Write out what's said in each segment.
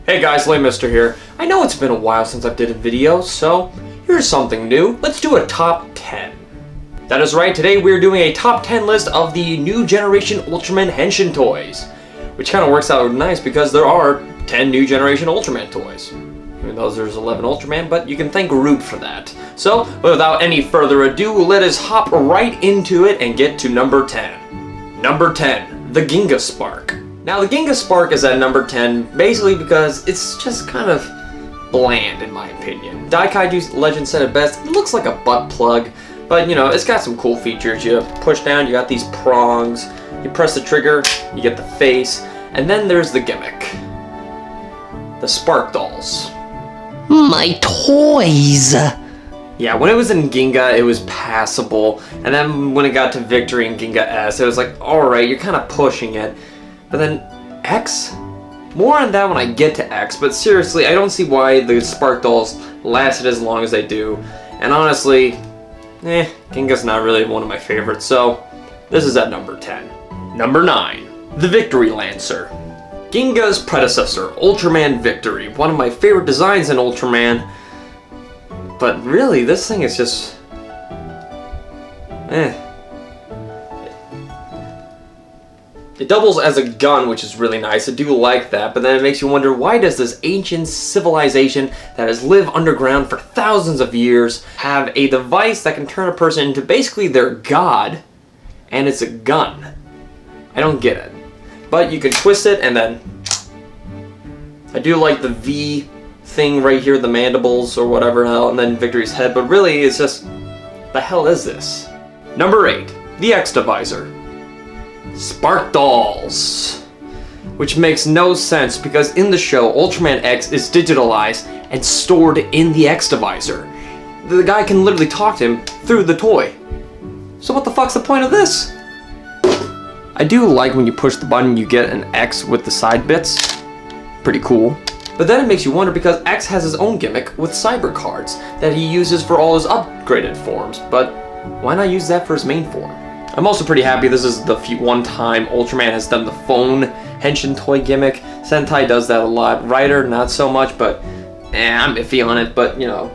Hey guys, Late.MR here. I know it's been a while since I've did a video, so here's something new. Let's do a top 10. That is right, today we're doing a top 10 list of the new generation Ultraman Henshin toys. Which kind of works out nice because there are 10 new generation Ultraman toys. Even though there's 11 Ultraman, but you can thank Root for that. So, without any further ado, let us hop right into it and get to number 10. Number 10, the Genghis Spark. Now, the Genghis Spark is at number 10, basically because it's just kind of bland, in my opinion. Daikaiju Legend said it best, it looks like a butt plug, but you know, it's got some cool features. You push down, you got these prongs, you press the trigger, you get the face, and then there's the gimmick. The Spark Dolls. My toys! Yeah, when it was in Ginga, it was passable, and then when it got to Victory and Ginga S, it was like, alright, you're kind of pushing it. But then, X? More on that when I get to X, but seriously, I don't see why the Spark Dolls lasted as long as they do. And honestly, Ginga's not really one of my favorites, so this is at number 10. Number 9, the Victory Lancer. Ginga's predecessor, Ultraman Victory. One of my favorite designs in Ultraman. But really, this thing is just... It doubles as a gun, which is really nice. I do like that, but then it makes you wonder, why does this ancient civilization that has lived underground for thousands of years have a device that can turn a person into basically their god, and it's a gun? I don't get it. But you can twist it, and then... I do like the V thing right here, the mandibles or whatever hell, and then Victory's head, but really it's just... the hell is this? Number 8, the X-Divisor. Spark Dolls. Which makes no sense because in the show, Ultraman X is digitalized and stored in the X-Divisor. The guy can literally talk to him through the toy. So what the fuck's the point of this? I do like when you push the button you get an X with the side bits. Pretty cool. But then it makes you wonder because X has his own gimmick with cyber cards that he uses for all his upgraded forms, but why not use that for his main form? I'm also pretty happy this is the one time Ultraman has done the phone Henshin toy gimmick. Sentai does that a lot. Rider, not so much, but I'm iffy on it, but you know,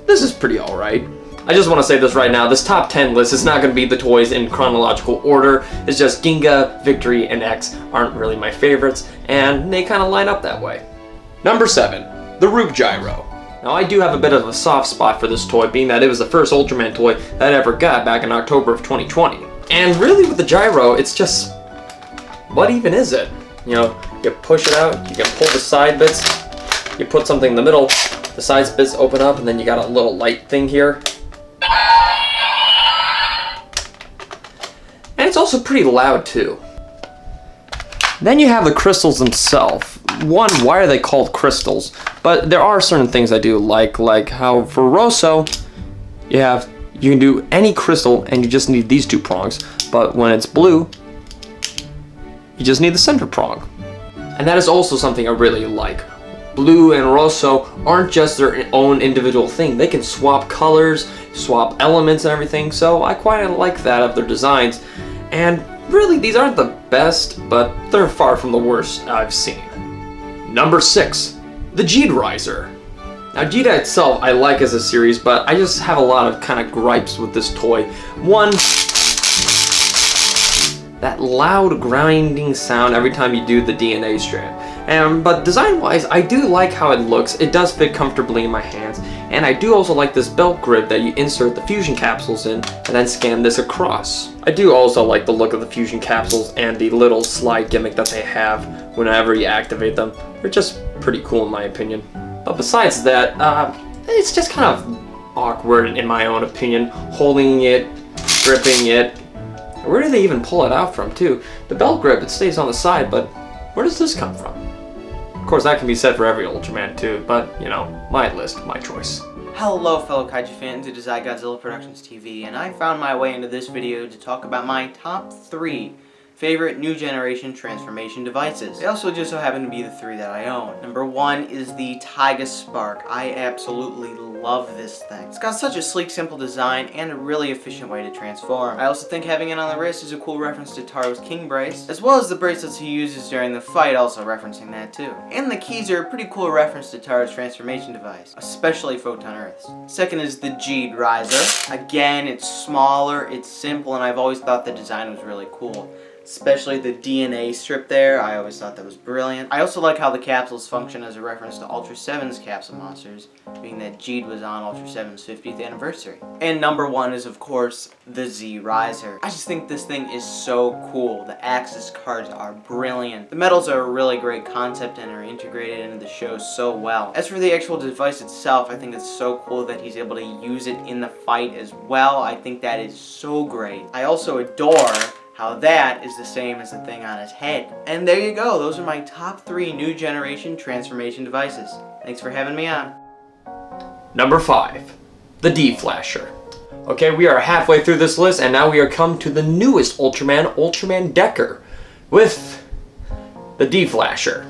this is pretty alright. I just want to say this right now, this top 10 list is not going to be the toys in chronological order. It's just Ginga, Victory, and X aren't really my favorites, and they kind of line up that way. Number 7, the Root Gyro. Now I do have a bit of a soft spot for this toy, being that it was the first Ultraman toy that I ever got back in October of 2020. And really with the Gyro, it's just, what even is it? You know, you push it out, you can pull the side bits, you put something in the middle, the side bits open up, and then you got a little light thing here. And it's also pretty loud too. Then you have the crystals themselves. One, why are they called crystals? But there are certain things I do like how for Rosso, you can do any crystal and you just need these two prongs. But when it's blue, you just need the center prong. And that is also something I really like. Blue and Rosso aren't just their own individual thing. They can swap colors, swap elements and everything, so I quite like that of their designs. And really, these aren't the best, but they're far from the worst I've seen. Number 6, the G-Riser. Now, Gita itself I like as a series, but I just have a lot of kind of gripes with this toy. One, that loud grinding sound every time you do the DNA strand. But design-wise, I do like how it looks. It does fit comfortably in my hands, and I do also like this belt grip that you insert the fusion capsules in and then scan this across. I do also like the look of the fusion capsules and the little slide gimmick that they have whenever you activate them. They're just pretty cool in my opinion. But besides that, it's just kind of awkward in my own opinion, holding it, gripping it. Where do they even pull it out from too? The belt grip, it stays on the side, but where does this come from? Of course, that can be said for every Ultraman too, but, you know, my list, my choice. Hello fellow kaiju fans, it is Godzilla Productions TV, and I found my way into this video to talk about my top 3 favorite new generation transformation devices. They also just so happen to be the 3 that I own. Number 1 is the Genghis Spark. I absolutely love this thing. It's got such a sleek, simple design and a really efficient way to transform. I also think having it on the wrist is a cool reference to Taro's King Brace, as well as the bracelets he uses during the fight, also referencing that too. And the keys are a pretty cool reference to Taro's transformation device, especially Photon Earth's. Second is the Gyro Riser. Again, it's smaller, it's simple, and I've always thought the design was really cool. Especially the DNA strip there, I always thought that was brilliant. I also like how the capsules function as a reference to Ultra 7's capsule monsters, being that Jeed was on Ultra 7's 50th anniversary. And number 1 is of course the Z Riser. I just think this thing is so cool. The Axis cards are brilliant. The medals are a really great concept and are integrated into the show so well. As for the actual device itself, I think it's so cool that he's able to use it in the fight as well. I think that is so great. I also adore how that is the same as the thing on his head. And there you go, those are my top 3 new generation transformation devices. Thanks for having me on. Number 5, the D-Flasher. Okay, we are halfway through this list, and now we are come to the newest Ultraman, Ultraman Decker, with the D-Flasher.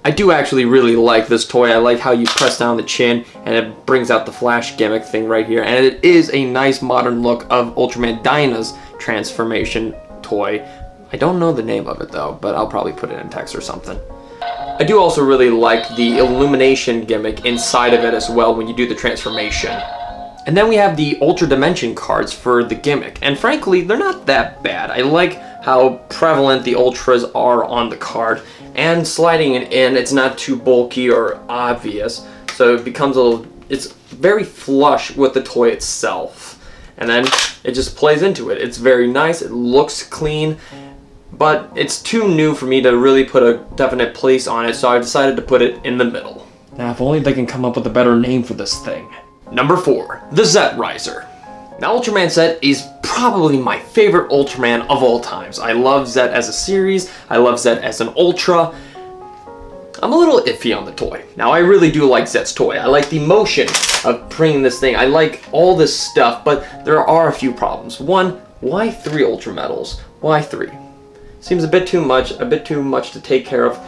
I do actually really like this toy. I like how you press down the chin and it brings out the flash gimmick thing right here. And it is a nice modern look of Ultraman Dyna's transformation toy. I don't know the name of it though, but I'll probably put it in text or something. I do also really like the illumination gimmick inside of it as well when you do the transformation. And then we have the Ultra Dimension cards for the gimmick. And frankly, they're not that bad. I like how prevalent the Ultras are on the card. And sliding it in, it's not too bulky or obvious. So it becomes it's very flush with the toy itself. And then it just plays into it. It's very nice, it looks clean. But it's too new for me to really put a definite place on it, so I decided to put it in the middle. Now, if only they can come up with a better name for this thing. Number 4, the Z Riser. Now, Ultraman Z is probably my favorite Ultraman of all times. I love Z as a series, I love Z as an Ultra. I'm a little iffy on the toy. Now, I really do like Z's toy. I like the motion of bringing this thing. I like all this stuff, but there are a few problems. One, why 3 Ultra medals? Why 3? Seems a bit too much to take care of,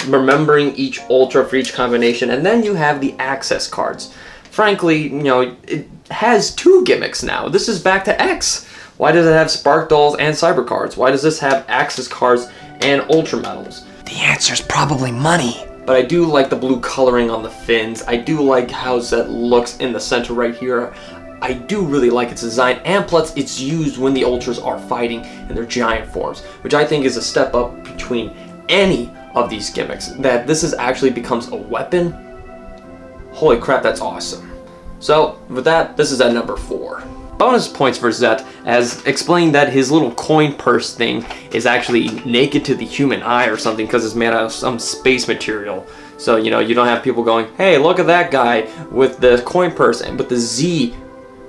remembering each Ultra for each combination, and then you have the access cards. Frankly, you know, it has 2 gimmicks now. This is back to X. Why does it have Spark Dolls and Cyber cards? Why does this have access cards and Ultra medals? The answer's probably money. But I do like the blue coloring on the fins. I do like how Z looks in the center right here. I do really like its design, and plus it's used when the Ultras are fighting in their giant forms, which I think is a step up between any of these gimmicks. That this is actually becomes a weapon. Holy crap, that's awesome. So with that, this is at number 4. Bonus points for Zet as explaining that his little coin purse thing is actually naked to the human eye or something because it's made out of some space material. So, you know, you don't have people going, hey, look at that guy with the coin purse and with the Z.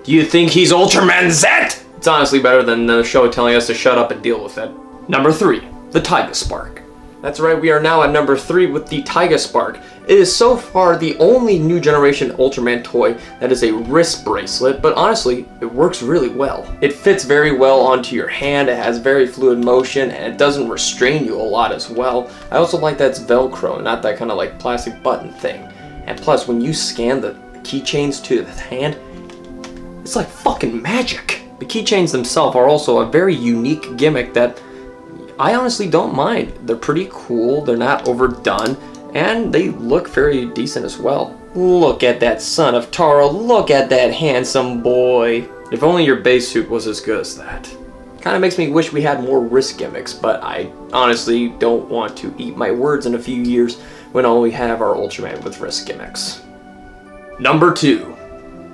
Do you think he's Ultraman Z? It's honestly better than the show telling us to shut up and deal with it. Number 3, the Genghis Spark. That's right, we are now at number 3 with the Genghis Spark. It is so far the only new generation Ultraman toy that is a wrist bracelet, but honestly, it works really well. It fits very well onto your hand, it has very fluid motion, and it doesn't restrain you a lot as well. I also like that it's Velcro, not that kind of like plastic button thing. And plus, when you scan the keychains to the hand, it's like fucking magic. The keychains themselves are also a very unique gimmick that I honestly don't mind. They're pretty cool, they're not overdone, and they look very decent as well. Look at that son of Taro, look at that handsome boy. If only your base suit was as good as that. Kinda makes me wish we had more wrist gimmicks, but I honestly don't want to eat my words in a few years when all we have are Ultraman with wrist gimmicks. Number 2,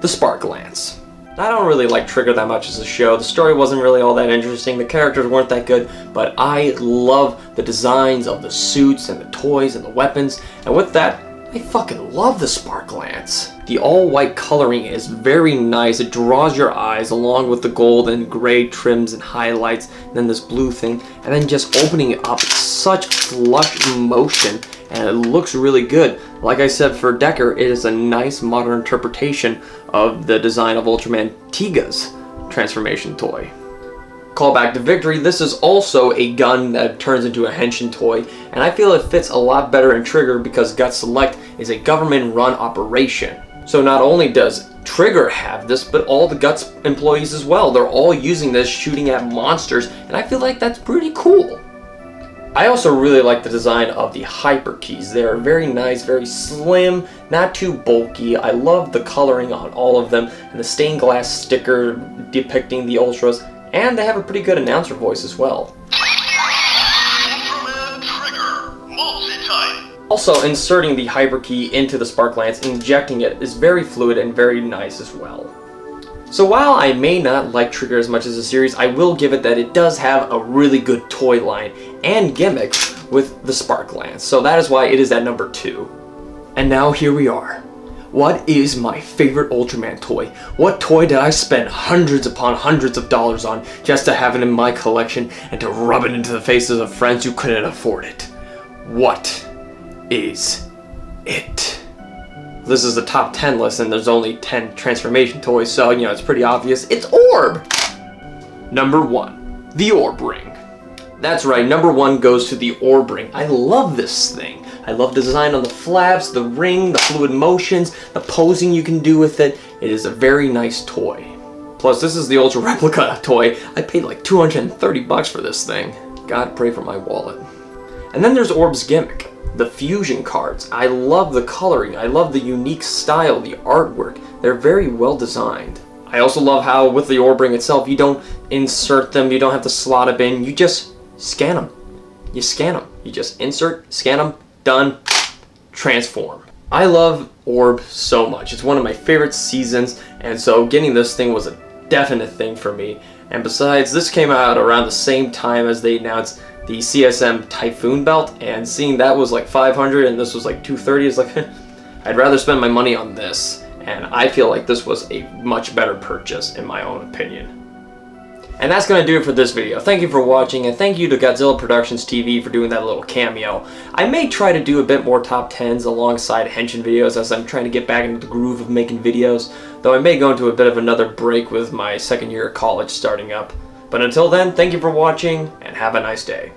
the Spark Lance. I don't really like Trigger that much as a show. The story wasn't really all that interesting, the characters weren't that good, but I love the designs of the suits and the toys and the weapons, and with that, I fucking love the Spark Lance. The all-white coloring is very nice, it draws your eyes along with the gold and gray trims and highlights, and then this blue thing, and then just opening it up, it's such flush motion, and it looks really good. Like I said, for Decker, it is a nice modern interpretation of the design of Ultraman Tiga's transformation toy. Callback to Victory, this is also a gun that turns into a Henshin toy, and I feel it fits a lot better in Trigger because Gut Select is a government-run operation. So not only does Trigger have this, but all the Guts employees as well. They're all using this, shooting at monsters, and I feel like that's pretty cool. I also really like the design of the hyper keys. They are very nice, very slim, not too bulky. I love the coloring on all of them, and the stained glass sticker depicting the Ultras. And they have a pretty good announcer voice as well. Ultraman Trigger, multi-type. Also, inserting the hyper key into the Spark Lance, injecting it is very fluid and very nice as well. So while I may not like Trigger as much as the series, I will give it that it does have a really good toy line and gimmick with the Spark Lance. So that is why it is at number 2. And now here we are. What is my favorite Ultraman toy? What toy did I spend hundreds upon hundreds of dollars on just to have it in my collection and to rub it into the faces of friends who couldn't afford it? What is it? This is the top 10 list and there's only 10 transformation toys, so you know it's pretty obvious. It's Orb! Number 1, the Orb Ring. That's right, number 1 goes to the Orb Ring. I love this thing. I love the design on the flaps, the ring, the fluid motions, the posing you can do with it. It is a very nice toy. Plus, this is the Ultra Replica toy. I paid like $230 for this thing. God pray for my wallet. And then there's Orb's gimmick, the fusion cards. I love the coloring. I love the unique style, the artwork. They're very well designed. I also love how with the Orb Ring itself, you don't insert them, you don't have to slot them in, you just scan them. You scan them. You just insert, scan them, done, transform. I love Orb so much. It's one of my favorite seasons, and so getting this thing was a definite thing for me. And besides, this came out around the same time as they announced the CSM Typhoon belt, and seeing that was like $500 and this was like $230 is like, I'd rather spend my money on this. And I feel like this was a much better purchase in my own opinion. And that's going to do it for this video. Thank you for watching, and thank you to Godzilla Productions TV for doing that little cameo. I may try to do a bit more top 10s alongside Henshin videos as I'm trying to get back into the groove of making videos, though I may go into a bit of another break with my second year of college starting up. But until then, thank you for watching, and have a nice day.